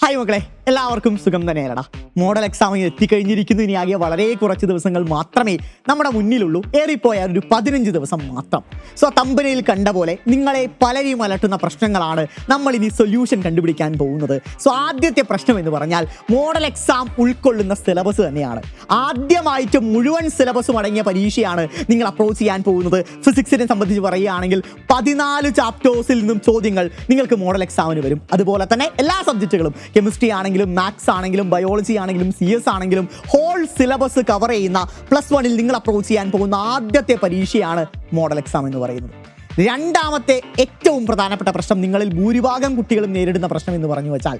Hi മക്കളെ, എല്ലാവർക്കും സുഖം തന്നെയല്ലടാ. മോഡൽ എക്സാമിന് എത്തിക്കഴിഞ്ഞിരിക്കുന്നു. ഇനി ആകെ വളരെ കുറച്ച് ദിവസങ്ങൾ മാത്രമേ നമ്മുടെ മുന്നിലുള്ളൂ. ഏറിപ്പോയാൽ ഒരു 15 ദിവസം മാത്രം. സോ തമ്പനയിൽ കണ്ട പോലെ നിങ്ങളെ പലരെയും അലട്ടുന്ന പ്രശ്നങ്ങളാണ് നമ്മൾ ഇനി സൊല്യൂഷൻ കണ്ടുപിടിക്കാൻ പോകുന്നത്. സോ ആദ്യത്തെ പ്രശ്നം എന്ന് പറഞ്ഞാൽ മോഡൽ എക്സാം ഉൾക്കൊള്ളുന്ന സിലബസ് തന്നെയാണ്. ആദ്യമായിട്ട് മുഴുവൻ സിലബസും അടങ്ങിയ പരീക്ഷയാണ് നിങ്ങൾ അപ്രോച്ച് ചെയ്യാൻ പോകുന്നത്. ഫിസിക്സിനെ സംബന്ധിച്ച് പറയുകയാണെങ്കിൽ 14 ചാപ്റ്റേഴ്സിൽ നിന്നും ചോദ്യങ്ങൾ നിങ്ങൾക്ക് മോഡൽ എക്സാമിന് വരും. അതുപോലെ തന്നെ എല്ലാ സബ്ജക്റ്റുകളും, കെമിസ്ട്രി ആണെങ്കിലും മാത്സ് ആണെങ്കിലും ബയോളജി ആണെങ്കിലും CS ആണെങ്കിലും ഹോൾ സിലബസ് കവർ ചെയ്യുന്ന +1 നിങ്ങൾ അപ്രോച്ച് ചെയ്യാൻ പോകുന്ന ആദ്യത്തെ പരീക്ഷയാണ് മോഡൽ എക്സാം എന്ന് പറയുന്നത്. രണ്ടാമത്തെ ഏറ്റവും പ്രധാനപ്പെട്ട പ്രശ്നം, നിങ്ങളിൽ ഭൂരിഭാഗം കുട്ടികളും നേരിടുന്ന പ്രശ്നം എന്ന് പറഞ്ഞു വെച്ചാൽ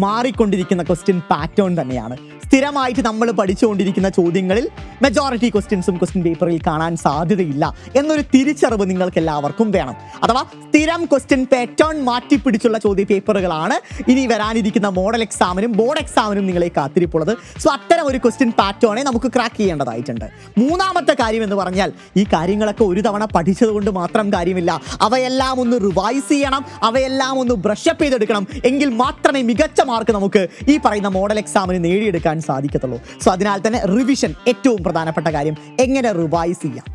മാറിക്കൊണ്ടിരിക്കുന്ന ക്വസ്റ്റ്യൻ പാറ്റേൺ തന്നെയാണ്. സ്ഥിരമായിട്ട് നമ്മൾ പഠിച്ചുകൊണ്ടിരിക്കുന്ന ചോദ്യങ്ങളിൽ മെജോറിറ്റി ക്വസ്റ്റ്യൻസും ക്വസ്റ്റ്യൻ പേപ്പറിൽ കാണാൻ സാധ്യതയില്ല എന്നൊരു തിരിച്ചറിവ് നിങ്ങൾക്ക് എല്ലാവർക്കും വേണം. അഥവാ സ്ഥിരം ക്വസ്റ്റ്യൻ പാറ്റേൺ മാറ്റിപ്പിടിച്ചുള്ള ചോദ്യ പേപ്പറുകളാണ് ഇനി വരാനിരിക്കുന്ന മോഡൽ എക്സാമിനും ബോർഡ് എക്സാമിനും നിങ്ങളെ കാത്തിരിപ്പുള്ളത്. സോ അത്തരം ഒരു ക്വസ്റ്റ്യൻ പാറ്റേണെ നമുക്ക് ക്രാക്ക് ചെയ്യേണ്ടതായിട്ടുണ്ട്. മൂന്നാമത്തെ കാര്യം എന്ന് പറഞ്ഞാൽ, ഈ കാര്യങ്ങളൊക്കെ ഒരു തവണ പഠിച്ചത് കൊണ്ട് മാത്രം കാര്യമില്ല. അവയെല്ലാം ഒന്ന് റിവൈസ് ചെയ്യണം, അവയെല്ലാം ഒന്ന് ബ്രഷപ്പ് ചെയ്തെടുക്കണം. എങ്കിൽ മാത്രമേ മികച്ച മാർക്ക് നമുക്ക് ഈ പറയുന്ന മോഡൽ എക്സാമിന് നേടിയെടുക്കാൻ സാധിക്കത്തുള്ളൂ. സോ അതിനാൽ തന്നെ റിവിഷൻ ഏറ്റവും പ്രധാനപ്പെട്ട കാര്യം. എങ്ങനെ റിവൈസ് ചെയ്യാം?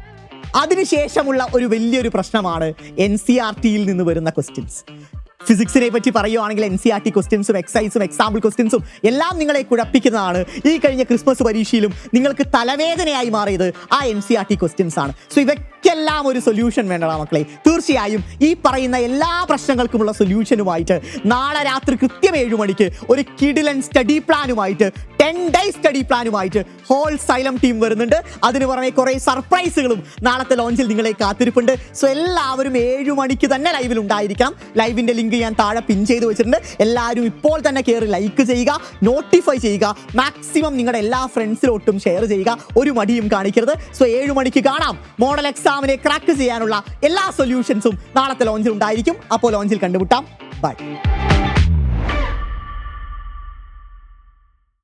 അതിനുശേഷമുള്ള ഒരു വലിയൊരു പ്രശ്നമാണ് NCERTയിൽ നിന്ന് വരുന്ന ക്വസ്റ്റ്യൻസ്. ഫിസിക്സിനെ പറ്റി പറയുവാണെങ്കിൽ NCERT ക്വസ്റ്റ്യൻസും എക്സൈസും എക്സാമ്പിൾ ക്വസ്റ്റ്യൻസും എല്ലാം നിങ്ങളെ കുഴപ്പിക്കുന്നതാണ്. ഈ കഴിഞ്ഞ ക്രിസ്മസ് പരീക്ഷയിലും നിങ്ങൾക്ക് തലവേദനയായി മാറിയത് ആ NCERT ക്വസ്റ്റ്യൻസ് ആണ്. സോ ഇവയ്ക്കെല്ലാം ഒരു സൊല്യൂഷൻ വേണ്ടടാ മക്കളെ. തീർച്ചയായും ഈ പറയുന്ന എല്ലാ പ്രശ്നങ്ങൾക്കുമുള്ള സൊല്യൂഷനുമായിട്ട് നാളെ രാത്രി കൃത്യം 7 മണിക്ക് ഒരു കിഡിലൻ സ്റ്റഡി പ്ലാനുമായിട്ട് 10 ഡേയ്സ് സ്റ്റഡി പ്ലാനുമായിട്ട് ഹോൾ സൈലം ടീം വരുന്നുണ്ട്. അതിന് പുറമെ കുറേ സർപ്രൈസുകളും നാളത്തെ ലോഞ്ചിൽ നിങ്ങളെ കാത്തിരിപ്പുണ്ട്. സോ എല്ലാവരും 7 മണിക്ക് തന്നെ ലൈവിൽ ഉണ്ടായിരിക്കണം. ലൈവിൻ്റെ ലിങ്ക് ഞാൻ താഴെ പിൻ ചെയ്ത് വെച്ചിട്ടുണ്ട്. എല്ലാവരും ഇപ്പോൾ തന്നെ കയറി ലൈക്ക് ചെയ്യുക, നോട്ടിഫൈ ചെയ്യുക, മാക്സിമം നിങ്ങളുടെ എല്ലാ ഫ്രണ്ട്സിലോട്ടും ഷെയർ ചെയ്യുക. ഒരു മടിയും കാണിക്കരുത്. സോ 7 മണിക്ക് കാണാം. മോഡൽ എക്സാമിനെ ക്രാക്ക് ചെയ്യാനുള്ള എല്ലാ സൊല്യൂഷൻസും നാളത്തെ ലോഞ്ചിൽ ഉണ്ടായിരിക്കും. അപ്പോൾ ലോഞ്ചിൽ കണ്ടുമുട്ടാം. ബൈ.